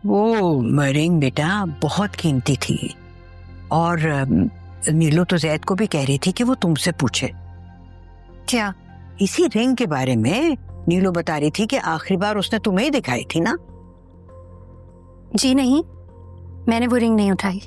वो रिंग बेटा बहुत कीमती थी और नीलू तो जैद को भी कह रही थी कि वो तुमसे पूछे। क्या? इसी रिंग के बारे में नीलू बता रही थी कि आखिरी बार उसने तुम्हें ही दिखाई थी ना। जी नहीं, मैंने वो रिंग नहीं उठाई।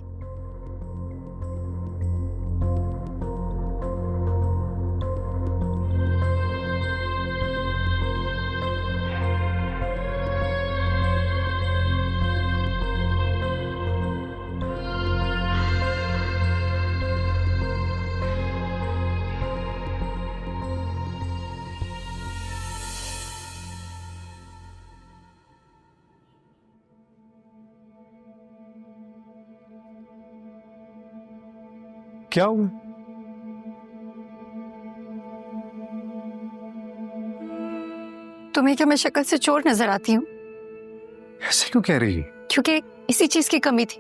क्या हुआ? तुम्हें क्या मैं शक्ल से चोर नजर आती हूँ? ऐसे क्यों कह रही? क्योंकि इसी चीज की कमी थी।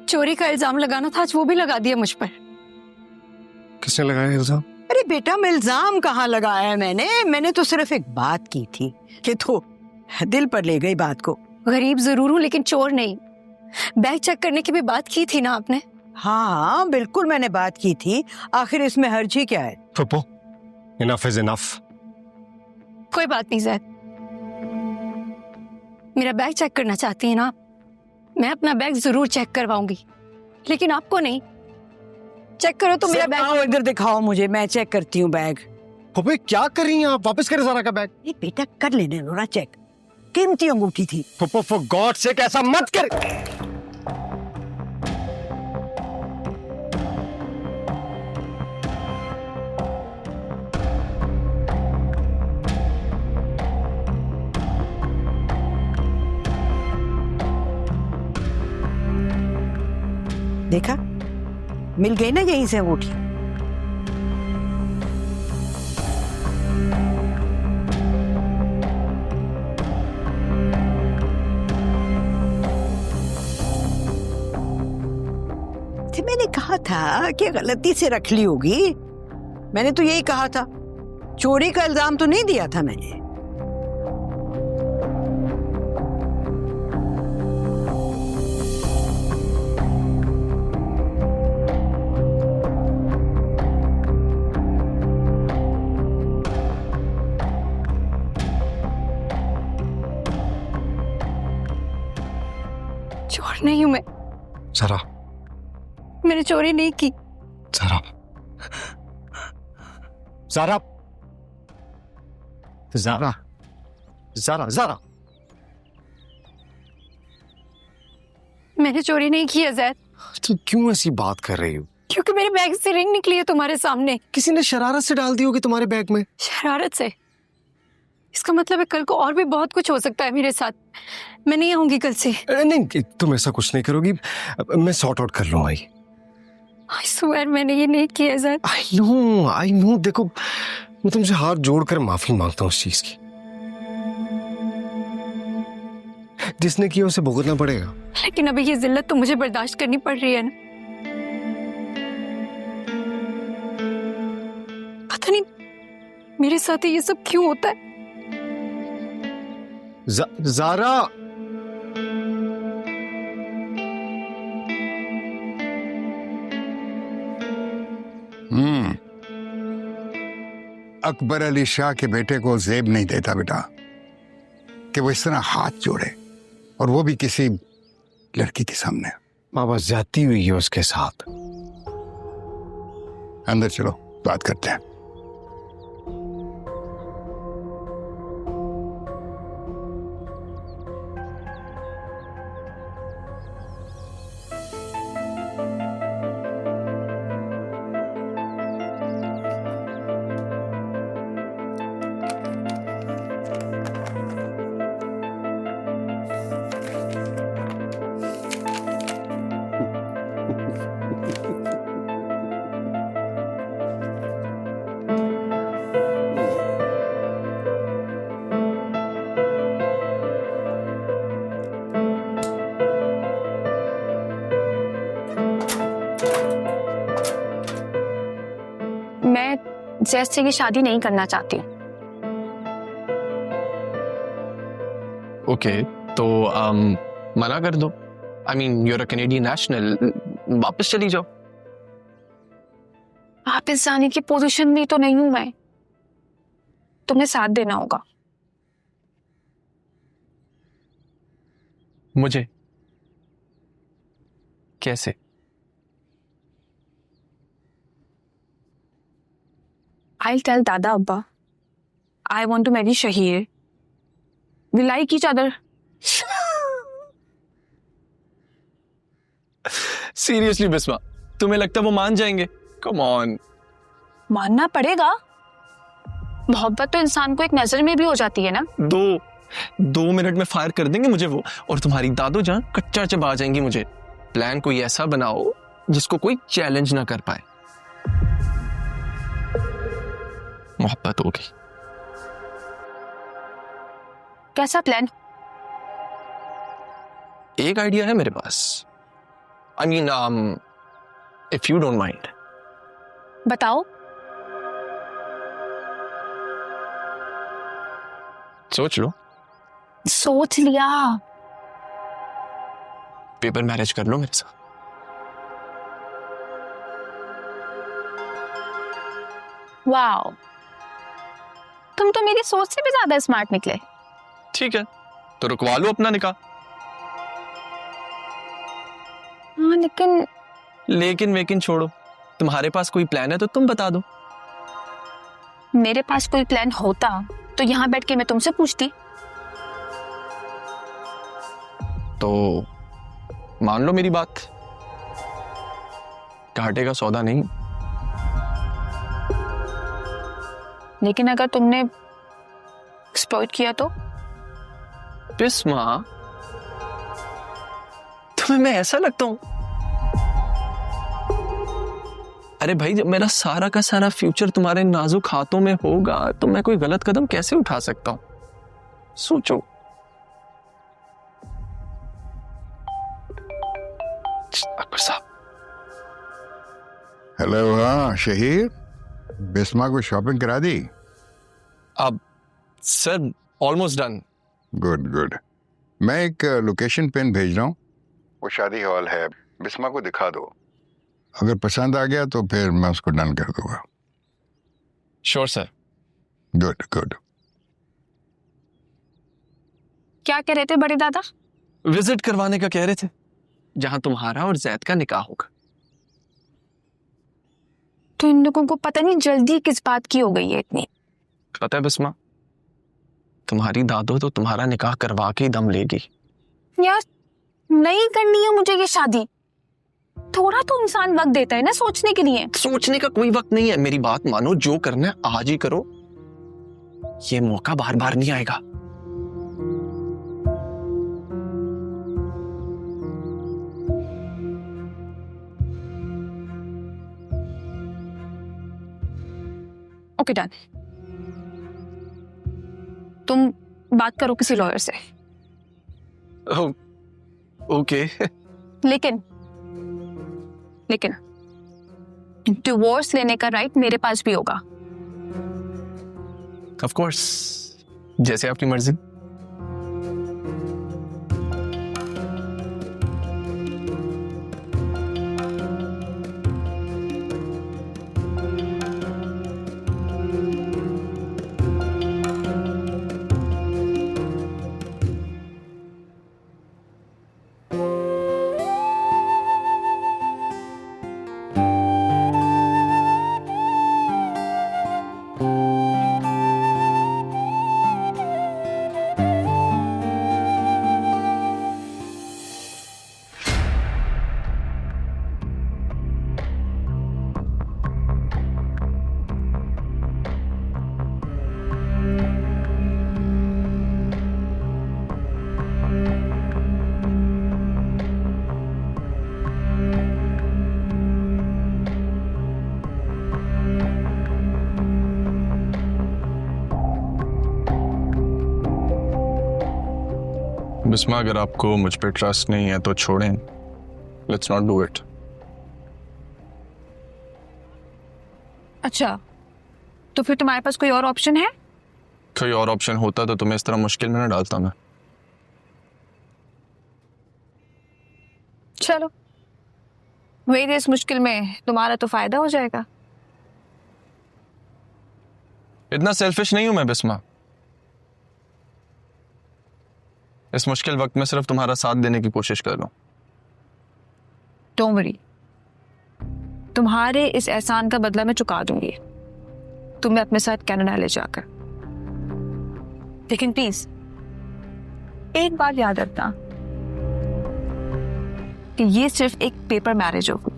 चोरी का इल्जाम लगाना था, आज वो भी लगा दिया मुझ पर। किसने लगाया इल्जाम? अरे बेटा, मैं इल्जाम कहाँ लगाया है मैंने तो सिर्फ एक बात की थी कि तो दिल पर ले गई बात को। गरीब जरूर हूँ लेकिन चोर नहीं। बैग चेक करने की भी बात की थी ना आपने? हाँ बिल्कुल मैंने बात की थी, आखिर इसमें हर्जी क्या है? Pappu, enough is enough. कोई बात नहीं जैद, मेरा बैग चेक करना चाहती है ना, मैं अपना बैग जरूर चेक करवाऊंगी, लेकिन आपको नहीं। चेक करो तो मेरा बैग। इधर दिखाओ मुझे, मैं चेक करती हूँ बैग। पप्पू क्या कर रही हैं आप? वापस करें ज़ारा का बैग। ये बेटा कर लेने दो ना चेक, कीमती अंगूठी थी। पप्पू फॉर गॉड सेक ऐसा मत कर। देखा, मिल गई ना यहीं से अंगूठी। मैंने कहा था कि गलती से रख ली होगी, मैंने तो यही कहा था। चोरी का इल्जाम तो नहीं दिया था मैंने। चोर नहीं हूं मैं। ज़ारा, मैंने चोरी नहीं की। ज़ारा, ज़ारा, ज़ारा, ज़ारा, ज़ारा, मैंने चोरी नहीं की है जैद। तुम क्यों ऐसी बात कर रही हो? क्योंकि मेरे बैग से रिंग निकली है तुम्हारे सामने। किसी ने शरारत से डाल दी होगी तुम्हारे बैग में। शरारत से? इसका मतलब है कल को और भी बहुत कुछ हो सकता है मेरे साथ। मैं नहीं आऊंगी कल से। नहीं, तुम ऐसा कुछ नहीं करोगी, मैं सॉर्ट आउट कर लूंगा। I swear मैंने ये नहीं किया जैद। I know. देखो, मैं तुमसे हाथ जोड़कर माफी मांगता हूँ उस चीज की। जिसने किया उसे भुगतना पड़ेगा। लेकिन अभी ये जिल्लत तो मुझे बर्दाश्त करनी पड़ रही है ना। पता नहीं मेरे साथ ये सब क्यों होता है। ज़ारा, अकबर अली शाह के बेटे को जेब नहीं देता बेटा कि वो इस तरह हाथ जोड़े, और वो भी किसी लड़की के सामने। बाबा ज्यादती हुई है उसके साथ। अंदर चलो, बात करते हैं। मैं जैद से की शादी नहीं करना चाहती। ओके, तो मना कर दो। I mean you're a Canadian national, वापस चली जाओ। वापस जाने की पोजीशन में तो नहीं हूं मैं, तुम्हें साथ देना होगा। मुझे कैसे? I'll tell Dada Abba I want to marry Shahir. We like each other. Seriously Bisma, तुम्हें लगता है वो मान जाएंगे? Come on. मानना पड़ेगा, मोहब्बत तो इंसान को एक नजर में भी हो जाती है ना। 2 मिनट में फायर कर देंगे मुझे वो, और तुम्हारी दादो जान कच्चा चबा जाएंगी मुझे। प्लान कोई ऐसा बनाओ जिसको कोई चैलेंज ना कर पाए। मोहब्बत होगी। कैसा प्लान? एक आइडिया है मेरे पास। I mean if you don't mind. बताओ। सोच लो। सोच लिया। पेपर मैरिज कर लो मेरे साथ। वाओ, तुम तो मेरी सोच से भी ज्यादा स्मार्ट निकले। ठीक है, तो रुकवा लो अपना निकाह। हाँ, लेकिन वेकिन छोड़ो, तुम्हारे पास कोई प्लान है तो तुम बता दो। मेरे पास कोई प्लान होता तो यहाँ बैठ के मैं तुमसे पूछती। तो मान लो मेरी बात, घाटे का सौदा नहीं। लेकिन अगर तुमने एक्सप्लॉइट किया तो? बिस्मा, तुम्हें मैं ऐसा लगता हूं? अरे भाई, जब मेरा सारा का सारा फ्यूचर तुम्हारे नाजुक हाथों में होगा तो मैं कोई गलत कदम कैसे उठा सकता हूं? सोचो। अकबर साहब। हेलो। हाँ शहीर, बिस्मा को शॉपिंग करा दी? अब sir almost done. Good good. मैं एक लोकेशन पेन भेज रहा हूँ, वो शादी हॉल है, बिस्मा को दिखा दो। अगर पसंद आ गया तो फिर मैं उसको डन कर दूंगा। Sure sir. Good good. क्या कह रहे थे बड़े दादा? विजिट करवाने का कह रहे थे, जहां तुम्हारा और जैद का निकाह होगा। तो इन लोगों को पता नहीं जल्दी किस बात की हो गई है इतनी। पता है बिस्मा, तुम्हारी दादो तो तुम्हारा निकाह करवा के ही दम लेगी। यार, नहीं करनी है मुझे ये शादी। थोड़ा तो इंसान वक्त देता है ना सोचने के लिए। सोचने का कोई वक्त नहीं है, मेरी बात मानो, जो करना है आज ही करो। ये मौका बार बार नहीं आएगा। Okay done. तुम बात करो किसी लॉयर से। ओके। लेकिन डिवोर्स लेने का राइट मेरे पास भी होगा। ऑफ कोर्स, जैसे आपकी मर्जी। बिस्मा, अगर आपको मुझ पे ट्रस्ट नहीं है तो छोड़ें। Let's not do it. अच्छा, तो फिर तुम्हारे पास कोई और ऑप्शन है? कोई और ऑप्शन होता तो तुम्हें इस तरह मुश्किल में ना डालता मैं। चलो, मेरी इस मुश्किल में तुम्हारा तो फायदा हो जाएगा। इतना सेल्फिश नहीं हूं मैं बिस्मा। इस मुश्किल वक्त में सिर्फ तुम्हारा साथ देने की कोशिश कर रहा हूं। डोंट वरी, तुम्हारे इस एहसान का बदला मैं चुका दूंगी, तुम्हें अपने साथ कनाडा ले जाकर। लेकिन प्लीज एक बात याद रखना कि ये सिर्फ एक पेपर मैरिज होगी।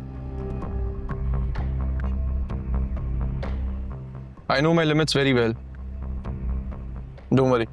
I know my limits very well. Don't worry.